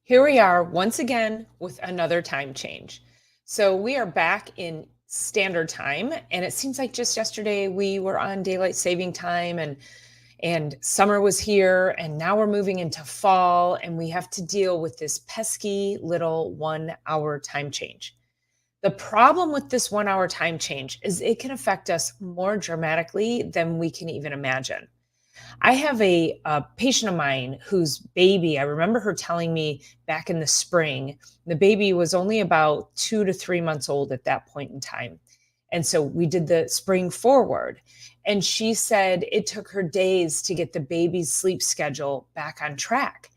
Here we are once again with another time change. So we are back in standard time, and it seems like just yesterday we were on daylight saving time and summer was here, and now we're moving into fall and we have to deal with this pesky little 1 hour time change. The problem with this 1 hour time change is it can affect us more dramatically than we can even imagine. I have a patient of mine whose baby, I remember her telling me back in the spring, the baby was only about 2 to 3 months old at that point in time. And so we did the spring forward. And she said it took her days to get the baby's sleep schedule back on track.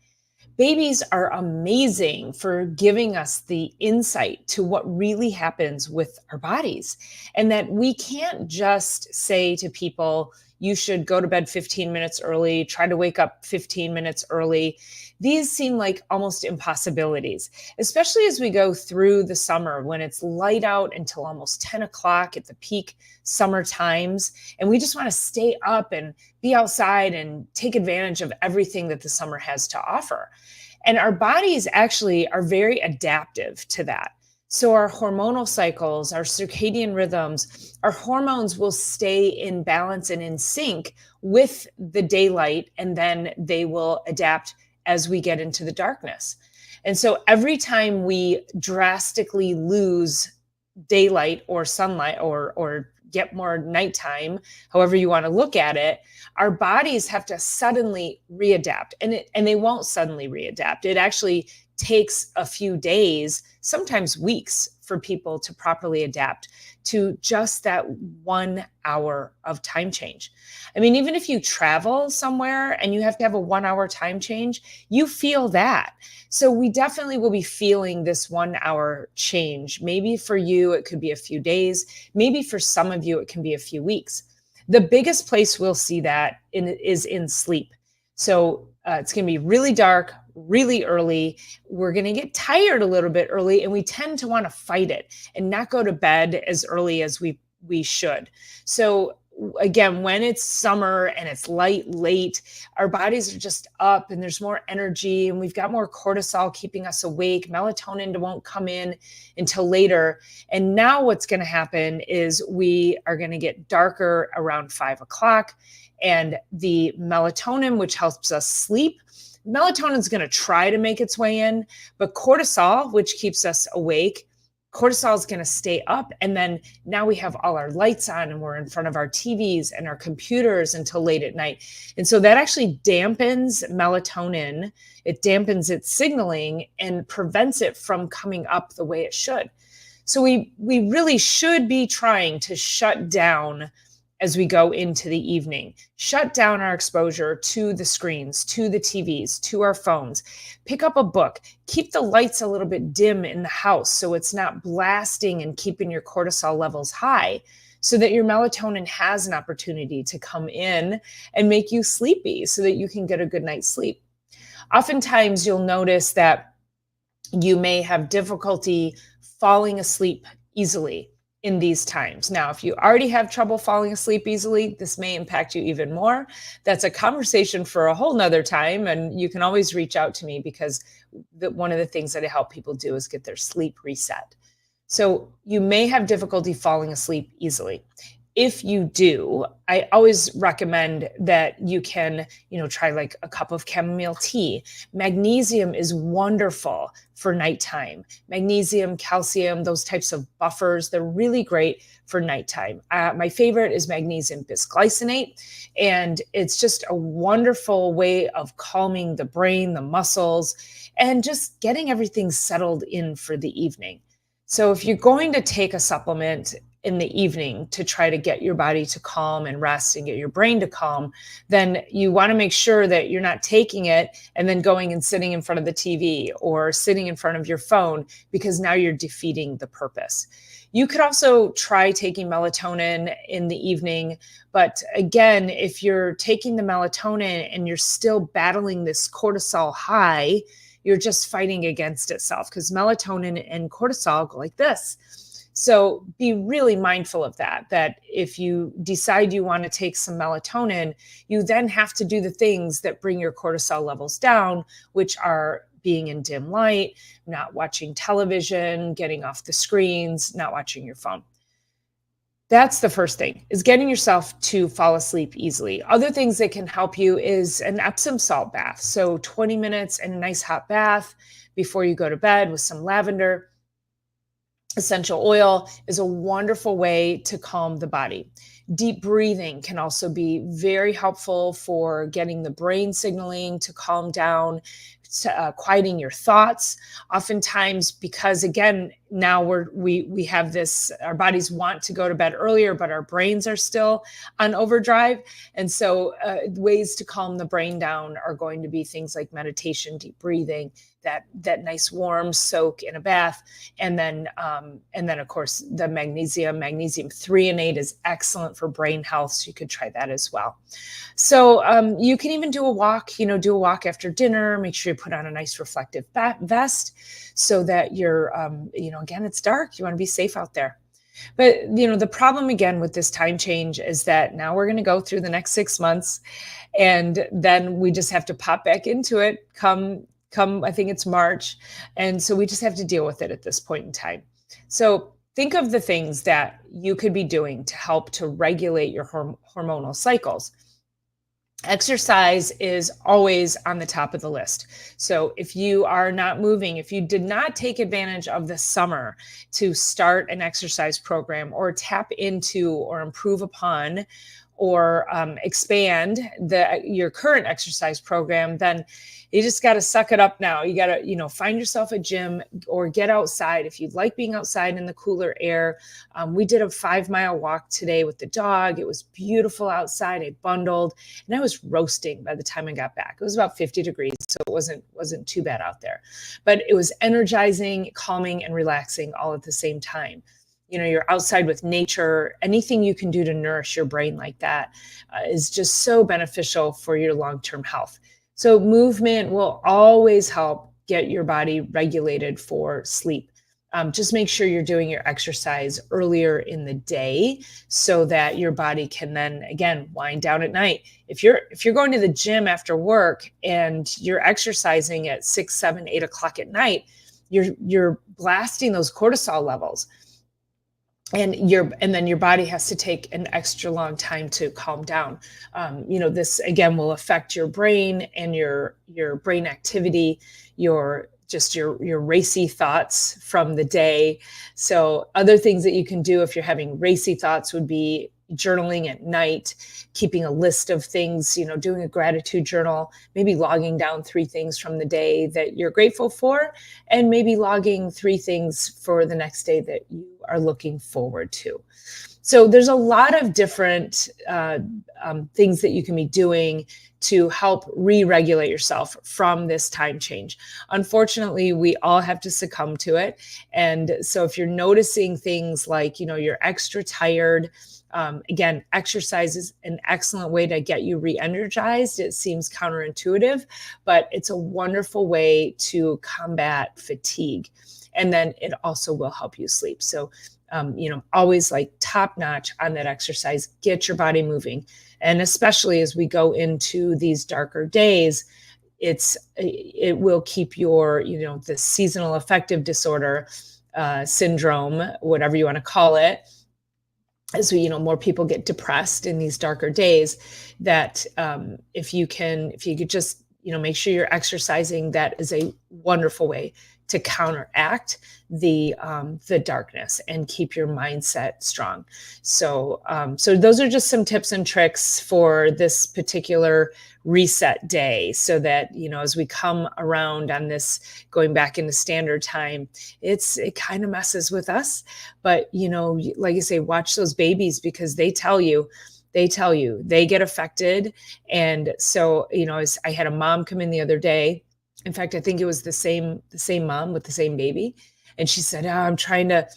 Babies are amazing for giving us the insight to what really happens with our bodies, and that we can't just say to people, you should go to bed 15 minutes early, try to wake up 15 minutes early. These seem like almost impossibilities, especially as we go through the summer when it's light out until almost 10 o'clock at the peak summer times. And we just want to stay up and be outside and take advantage of everything that the summer has to offer. And our bodies actually are very adaptive to that. So our hormonal cycles, our circadian rhythms, our hormones will stay in balance and in sync with the daylight, and then they will adapt as we get into the darkness. And so every time we drastically lose daylight or sunlight or get more nighttime, however you want to look at it, our bodies have to suddenly readapt. And they won't suddenly readapt. It actually takes a few days, sometimes weeks, for people to properly adapt to just that 1 hour of time change. I mean, even if you travel somewhere and you have to have a 1 hour time change, you feel that. So we definitely will be feeling this 1 hour change. Maybe for you, it could be a few days. Maybe for some of you, it can be a few weeks. The biggest place we'll see that is in sleep. So it's going to be really dark, really early. We're going to get tired a little bit early, and we tend to want to fight it and not go to bed as early as we should. So again, when it's summer and it's light late, our bodies are just up and there's more energy and we've got more cortisol keeping us awake. Melatonin won't come in until later. And now what's going to happen is we are going to get darker around 5 o'clock, and the melatonin, which helps us sleep, melatonin is going to try to make its way in, but cortisol, which keeps us awake, cortisol is going to stay up. And then now we have all our lights on and we're in front of our TVs and our computers until late at night. And so that actually dampens melatonin. It dampens its signaling and prevents it from coming up the way it should. So we really should be trying to shut down as we go into the evening. Shut down our exposure to the screens, to the TVs, to our phones. Pick up a book. Keep the lights a little bit dim in the house so it's not blasting and keeping your cortisol levels high, so that your melatonin has an opportunity to come in and make you sleepy so that you can get a good night's sleep. Oftentimes you'll notice that you may have difficulty falling asleep easily in these times. Now, if you already have trouble falling asleep easily, this may impact you even more. That's a conversation for a whole nother time. And you can always reach out to me, because one of the things that I help people do is get their sleep reset. So you may have difficulty falling asleep easily. If you do, I always recommend that you can, try like a cup of chamomile tea. Magnesium is wonderful for nighttime. Magnesium, calcium, those types of buffers, they're really great for nighttime. My favorite is magnesium bisglycinate, and it's just a wonderful way of calming the brain, the muscles, and just getting everything settled in for the evening. So if you're going to take a supplement in the evening to try to get your body to calm and rest and get your brain to calm, then you want to make sure that you're not taking it and then going and sitting in front of the TV or sitting in front of your phone, because now you're defeating the purpose. You could also try taking melatonin in the evening. But again, if you're taking the melatonin and you're still battling this cortisol high, you're just fighting against itself, because melatonin and cortisol go like this. So be really mindful of that if you decide you want to take some melatonin, you then have to do the things that bring your cortisol levels down, which are being in dim light, not watching television, getting off the screens, not watching your phone. That's the first thing, is getting yourself to fall asleep easily. Other things that can help you is an Epsom salt bath. So 20 minutes in a nice hot bath before you go to bed with some lavender. Essential oil is a wonderful way to calm the body. Deep breathing can also be very helpful for getting the brain signaling to calm down, quieting your thoughts. Oftentimes, because again, now we have this, our bodies want to go to bed earlier, but our brains are still on overdrive. And so ways to calm the brain down are going to be things like meditation, deep breathing, that nice warm soak in a bath, and then of course the magnesium threonate is excellent for brain health, so you could try that as well. So you can even do a walk, do a walk after dinner. Make sure you put on a nice reflective vest so that you're again, it's dark, you want to be safe out there. But the problem again with this time change is that now we're going to go through the next 6 months, and then we just have to pop back into it come I think it's March. And so we just have to deal with it at this point in time. So think of the things that you could be doing to help to regulate your hormonal cycles. Exercise is always on the top of the list. So if you are not moving, if you did not take advantage of the summer to start an exercise program or tap into or improve upon or expand your current exercise program, then you just got to suck it up now. You got to, find yourself a gym or get outside. If you like being outside in the cooler air, we did a 5-mile walk today with the dog. It was beautiful outside. I bundled and I was roasting by the time I got back. It was about 50 degrees, so it wasn't too bad out there, but it was energizing, calming, and relaxing all at the same time. You're outside with nature. Anything you can do to nourish your brain like that is just so beneficial for your long-term health. So movement will always help get your body regulated for sleep. Just make sure you're doing your exercise earlier in the day so that your body can then, again, wind down at night. If you're going to the gym after work and you're exercising at 6, 7, 8 o'clock at night, you're blasting those cortisol levels. And then your body has to take an extra long time to calm down. This again will affect your brain and your brain activity, your racy thoughts from the day. So other things that you can do if you're having racy thoughts would be journaling at night, keeping a list of things, doing a gratitude journal, maybe logging down 3 things from the day that you're grateful for, and maybe logging 3 things for the next day that you are looking forward to. So there's a lot of different things that you can be doing to help re-regulate yourself from this time change. Unfortunately, we all have to succumb to it. And so if you're noticing things like, you're extra tired, again, exercise is an excellent way to get you re-energized. It seems counterintuitive, but it's a wonderful way to combat fatigue. And then it also will help you sleep. So, always like top notch on that exercise, get your body moving. And especially as we go into these darker days, it will keep your, the seasonal affective disorder syndrome, whatever you want to call it, as more people get depressed in these darker days, that if you could just, make sure you're exercising, that is a wonderful way to counteract the darkness and keep your mindset strong. So those are just some tips and tricks for this particular reset day, so that, as we come around on this going back into standard time, it kind of messes with us. But, like I say, watch those babies, because they tell you they get affected. And so, I had a mom come in the other day. In fact, I think it was the same mom with the same baby. And she said, I'm trying to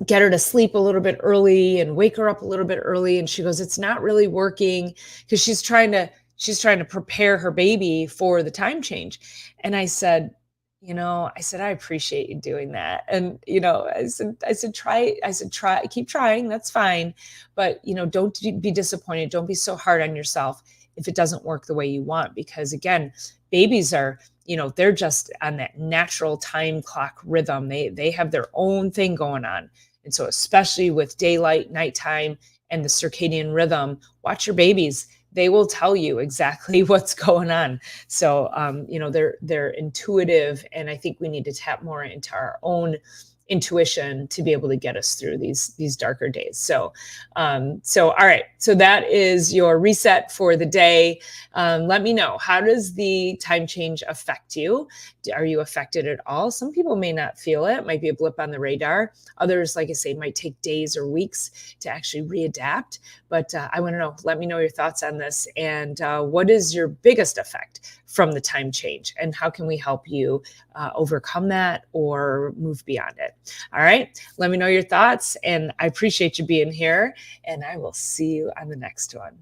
get her to sleep a little bit early and wake her up a little bit early. And she goes, it's not really working, because she's trying to prepare her baby for the time change. And I said, I appreciate you doing that. And, I said, try, keep trying. That's fine. But, don't be disappointed. Don't be so hard on yourself if it doesn't work the way you want, because again, babies are, they're just on that natural time clock rhythm. They have their own thing going on. And so especially with daylight, nighttime, and the circadian rhythm, watch your babies. They will tell you exactly what's going on. So they're intuitive, and I think we need to tap more into our own intuition to be able to get us through these darker days. So all right, so that is your reset for the day. Let me know, how does the time change affect you? Are you affected at all? Some people may not feel it might be a blip on the radar. Others, like I say, might take days or weeks to actually readapt. But I want to know, let me know your thoughts on this, and what is your biggest effect from the time change, and how can we help you overcome that or move beyond it? All right, let me know your thoughts, and I appreciate you being here, and I will see you on the next one.